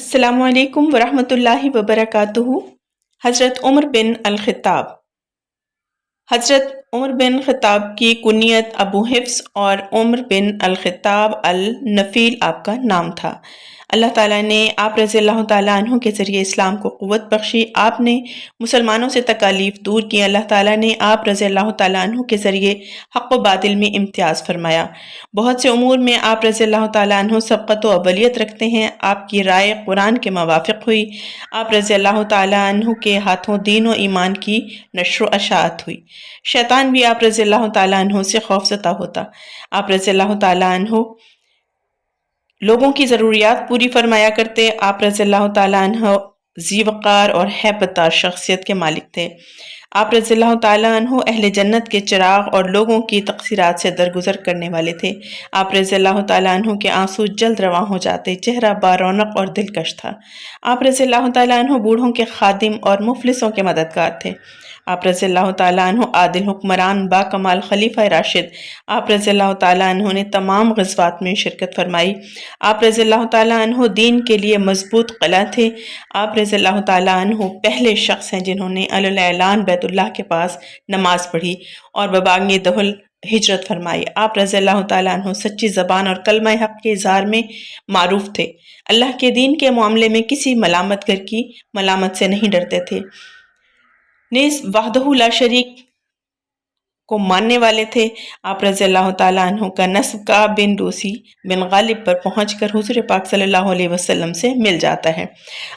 अस्सलामु अलैकुम वरहमतुल्लाहि वबरकातुहू। हज़रत उमर बिन अल-ख़त्ताब। हज़रत उमर बिन ख़त्ताब की कुनियत अबू हिफ्स और उमर बिन अल-ख़त्ताब अल-नफ़ील आपका नाम था। अल्लाह ताला ने आप रज़ियल्लाहु ताला अन्हु के ज़रिए इस्लाम को क़ुव्वत बख्शी। आपने मुसलमानों से तकालीफ दूर की। अल्लाह ताला ने आप रज़ियल्लाहु ताला अन्हु के ज़रिए हक़ व बातिल में इम्तियाज़ फरमाया। बहुत से उमूर में आप रज़ियल्लाहु ताला अन्हु सबक़त व अव्वलियत रखते हैं। आपकी राय कुरान के मुवाफ़िक़ हुई। आप रज़ियल्लाहु ताला अन्हु के हाथों दीन व ईमान की नश्र व अशाअत हुई। शैतान भी आप रज़ियल्लाहु ताला अन्हु से खौफज़दा होता। आप रज़ियल्लाहु ताला अन्हु लोगों की ज़रूरियात पूरी फरमाया करते। आप रज़ियल्लाहु ताला अन्हु ज़ी-वक़ार और हैबतदार शख्सियत के मालिक थे। आप रज़ियल्लाहु ताला अन्हु अहले जन्नत के चिराग और लोगों की तक़सीरात से दरगुजर करने वाले थे। आप रज़ियल्लाहु ताला अन्हु के आंसू जल्द रवां हो जाते। चेहरा बारौनक और दिलकश था। आप रज़ियल्लाहु ताला अन्हु बूढ़ों के खादिम और मुफलिसों के मददगार थे। आप रज़ियल्लाहु ताला अन्हु आदिल हुक्मरान बाकमाल खलीफा राशिद। आप रज़ियल्लाहु ताला अन्हु ने तमाम ग़ज़वात में शिरकत फरमाई। आप रज़ियल्लाहु ताला अन्हु दीन के लिए मजबूत क़िला थे। आप रज़ियल्लाहु ताला अन्हु पहले शख्स हैं जिन्होंने अल-ऐलान बैतुल्लाह के पास नमाज पढ़ी और बबांगे दहुल हिजरत फरमाई। आप रज़ियल्लाहु ताला अन्हु सच्ची ज़बान और कलमा हक़ के इज़हार में मारूफ थे। अल्लाह के दीन के मामले में किसी मलामत गर की मलामत से नहीं डरते थे। नेज़ वहदहू ला शरीक को मानने वाले थे। आप रज़ियल्लाहु ताला अन्हु का नस्ब काब बिन रूसी बिन गालिब पर पहुंचकर हुज़ूर पाक सल्लल्लाहु अलैहि वसल्लम से मिल जाता है।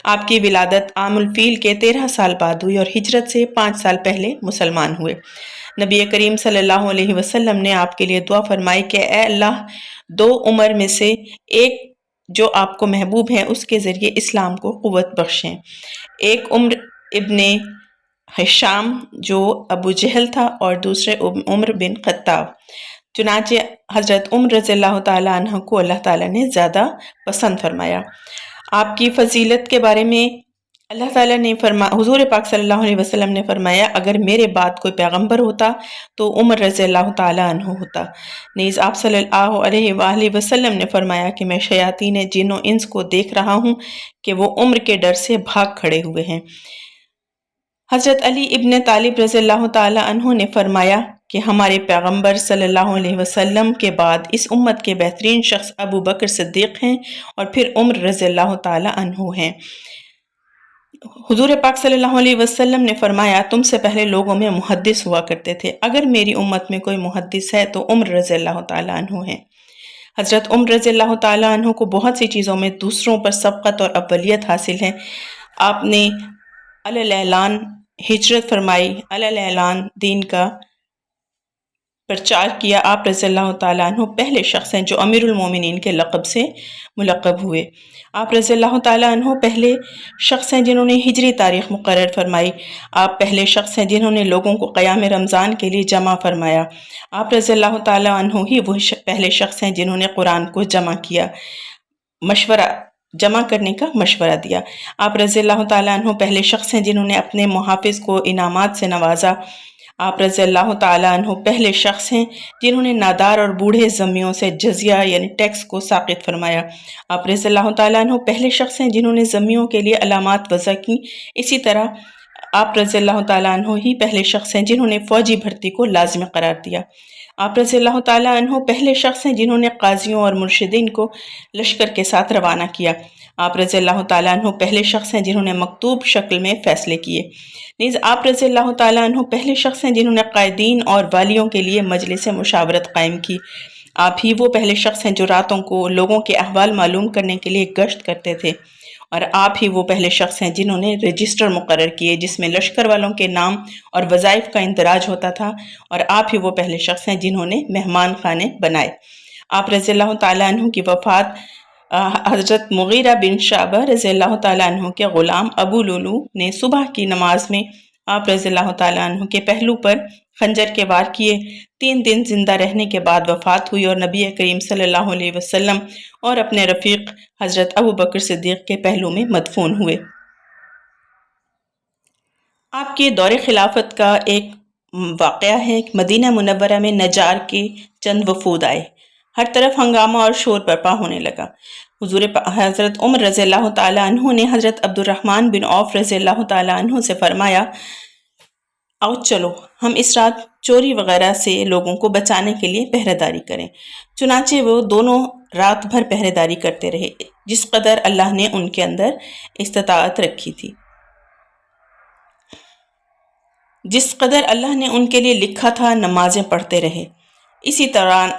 आपकी विलादत आमुल फ़ील के 13 साल बाद हुई और हिजरत से 5 साल पहले मुसलमान हुए। नबी करीम सल्लल्लाहु अलैहि वसल्लम ने आपके लिए दुआ फरमाई कि ए अल्लाह, 2 उमर में से एक जो आपको महबूब है उसके ज़रिए इस्लाम को क़ुव्वत बख्शें। एक उम्र इब्ने हिशाम जो अबू जहल था और दूसरे उमर बिन ख़त्ताब। चुनांचे हज़रत उमर रज़ियल्लाहु ताला अन्हु को अल्लाह ताला ने ज़्यादा पसंद फरमाया। आपकी फ़जीलत के बारे में अल्लाह ताला ने हुज़ूर पाक सल्लल्लाहु अलैहि वसल्लम ने फरमाया, अगर मेरे बाद कोई पैगंबर होता तो उमर रज़ियल्लाहु ताला अन्हु होता। नीज़ आप सल्लल्लाहु अलैहि वसल्लम ने फरमाया कि मैं शयातीन जिन व इंस को देख रहा हूँ कि वो उम्र के डर से भाग खड़े हुए हैं। हज़रत अली इब्न तालिब रज़ियल्लाहु ताला अन्हु ने फरमाया कि हमारे पैगंबर सल्लल्लाहु अलैहि वसल्लम के बाद इस उम्मत के बेहतरीन शख्स अबू बकर सिद्दीक़ हैं और फिर उमर रज़ियल्लाहु ताला अन्हु हैं। हुज़ूर पाक सल्लल्लाहु अलैहि वसल्लम ने फरमाया, तुमसे पहले लोगों में मुहद्दिस हुआ करते थे। अगर मेरी उम्मत में कोई मुहद्दिस है तो उमर रज़ियल्लाहु ताला अन्हु हैं। हज़रत उमर रज़ियल्लाहु ताला अन्हु को बहुत सी चीज़ों में दूसरों पर सबक़त और अव्वलियत हासिल है। आपने अल-ऐलान हिजरत फरमाई, अल-ऐलान दीन का प्रचार किया। आप रज़ियल्लाहु ताला अन्हु पहले शख्स हैं जो अमीरुल मोमिनीन के लक़ब से मुलक़ब हुए। आप रज़ियल्लाहु ताला अन्हु पहले शख्स हैं जिन्होंने हिजरी तारीख़ मुक़र्रर फरमाई। आप पहले शख्स हैं जिन्होंने लोगों को क़याम रमज़ान के लिए जमा फरमाया। आप रज़ियल्लाहु ताला अन्हु ही वो पहले शख्स हैं जिन्होंने कुरान को जमा किया, जमा करने का मशवरा दिया। आप रज़ियल्लाहु ताला अन्हु पहले शख्स हैं जिन्होंने अपने मुहाफ़िज़ को इनामात से नवाजा। आप रज़ियल्लाहु ताला अन्हु पहले शख्स हैं जिन्होंने नादार और बूढ़े ज़म्मियों से जज़िया यानी टैक्स को साक़ित फरमाया। आप रज़ियल्लाहु ताला अन्हु पहले शख्स हैं जिन्होंने ज़म्मियों के लिए अलामात वज़ा की। इसी तरह आप रज़ियल्लाहु ताला अन्हु ही पहले शख्स हैं जिन्होंने फ़ौजी भर्ती को लाज़िमी करार दिया। आप रज़ियल्लाहु ताला अन्हु पहले शख्स हैं जिन्होंने काज़ियों और मुर्शिदीन को लश्कर के साथ रवाना किया। आप रज़ियल्लाहु ताला अन्हु पहले शख्स हैं जिन्होंने मकतूब शक्ल में फ़ैसले किए। नीज़ आप रज़ियल्लाहु ताला अन्हु पहले शख्स हैं जिन्होंने कायदीन और वालियों के लिए मजलिस मुशावरत कायम की। आप ही वो पहले शख्स हैं जो रातों को लोगों के अहवाल मालूम करने के लिए गश्त करते थे और आप ही वो पहले शख्स हैं जिन्होंने रजिस्टर मुकर्रर किए जिसमें लश्कर वालों के नाम और वज़ाइफ का इंदराज होता था और आप ही वो पहले शख्स हैं जिन्होंने मेहमान खाने बनाए। आप रज़ियल्लाहु ताला अन्हु की वफ़ात हज़रत मुग़ीरा बिन शाबा रज़ियल्लाहु ताला अन्हु के ग़ुलाम अबू लुलू ने सुबह की नमाज में आप रज़ियल्लाहु ताला अन्हु के पहलू पर खंजर के वार किए। 3 दिन जिंदा रहने के बाद वफ़ात हुई और नबी करीम सल्लल्लाहु अलैहि वसल्लम और अपने रफ़ीक हज़रत अबू बकर सिद्दीक़ के पहलू में मदफून हुए। आपके दौरे खिलाफत का एक वाक़या है। मदीना मुनव्वरा में नजार के चंद वफूद आए। हर तरफ हंगामा और शोर बर्पा होने लगा। حضرت عمر رضی اللہ تعالیٰ عنہ نے حضرت عبد الرحمن بن عوف رضی اللہ تعالیٰ عنہ سے فرمایا، آؤ چلو ہم اس رات چوری وغیرہ سے لوگوں کو بچانے کے لیے پہرے داری کریں۔ چنانچہ وہ دونوں رات بھر پہرے داری کرتے رہے، جس قدر اللہ نے ان کے اندر استطاعت رکھی تھی، جس قدر اللہ نے ان کے لیے لکھا تھا نمازیں پڑھتے رہے۔ اسی دوران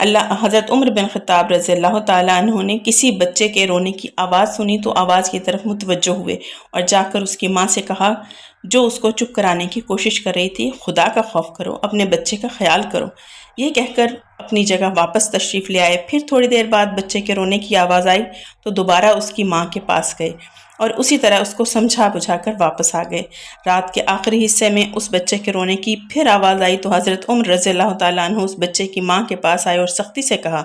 حضرت عمر بن خطاب رضی اللہ تعالیٰ عنہ نے کسی بچے کے رونے کی آواز سنی تو آواز کی طرف متوجہ ہوئے اور جا کر اس کی ماں سے کہا جو اس کو چپ کرانے کی کوشش کر رہی تھی، خدا کا خوف کرو، اپنے بچے کا خیال کرو۔ یہ کہہ کر اپنی جگہ واپس تشریف لے آئے۔ پھر تھوڑی دیر بعد بچے کے رونے کی آواز آئی تو دوبارہ اس کی ماں کے پاس گئے اور اسی طرح اس کو سمجھا بجھا کر واپس آ گئے۔ رات کے آخری حصے میں اس بچے کے رونے کی پھر آواز آئی تو حضرت عمر رضی اللہ تعالیٰ عنہ اس بچے کی ماں کے پاس آئے اور سختی سے کہا،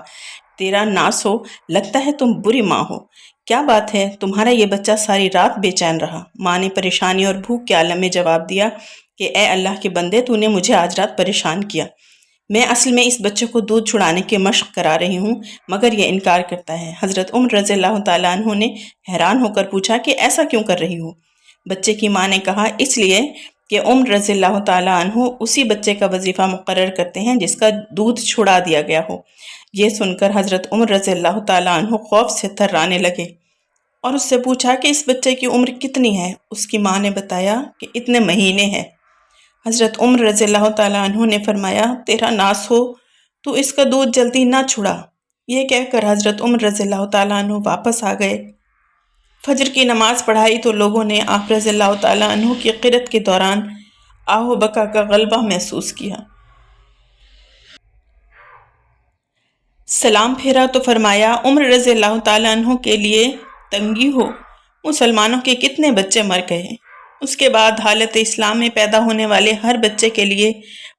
تیرا ناس ہو، لگتا ہے تم بری ماں ہو، کیا بات ہے، تمہارا یہ بچہ ساری رات بے چین رہا۔ ماں نے پریشانی اور بھوک کے عالم میں جواب دیا کہ اے اللہ کے بندے، تو نے مجھے آج رات پریشان کیا، میں اصل میں اس بچے کو دودھ چھڑانے کی مشق کرا رہی ہوں مگر یہ انکار کرتا ہے۔ حضرت عمر رضی اللہ تعالیٰ عنہ نے حیران ہو کر پوچھا کہ ایسا کیوں کر رہی ہو؟ بچے کی ماں نے کہا، اس لیے کہ عمر رضی اللہ تعالیٰ عنہ اسی بچے کا وظیفہ مقرر کرتے ہیں جس کا دودھ چھڑا دیا گیا ہو۔ یہ سن کر حضرت عمر رضی اللہ تعالیٰ عنہ خوف سے تھرانے لگے اور اس سے پوچھا کہ اس بچے کی عمر کتنی ہے؟ اس کی ماں نے بتایا کہ اتنے مہینے ہیں۔ حضرت عمر رضی اللہ تعالیٰ عنہ نے فرمایا، تیرا ناس ہو، تو اس کا دودھ جلدی نہ چھڑا۔ یہ کہہ کر حضرت عمر رضی اللہ تعالیٰ عنہ واپس آ گئے۔ فجر کی نماز پڑھائی تو لوگوں نے آپ رضی اللہ تعالیٰ عنہ کی قرت کے دوران آہ و بکا کا غلبہ محسوس کیا۔ سلام پھیرا تو فرمایا، عمر رضی اللہ تعالیٰ عنہ کے لیے تنگی ہو، مسلمانوں کے کتنے بچے مر گئے ہیں۔ اس کے بعد حالت اسلام میں پیدا ہونے والے ہر بچے کے لیے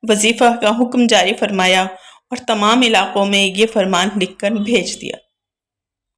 وظیفہ کا حکم جاری فرمایا اور تمام علاقوں میں یہ فرمان لکھ کر بھیج دیا۔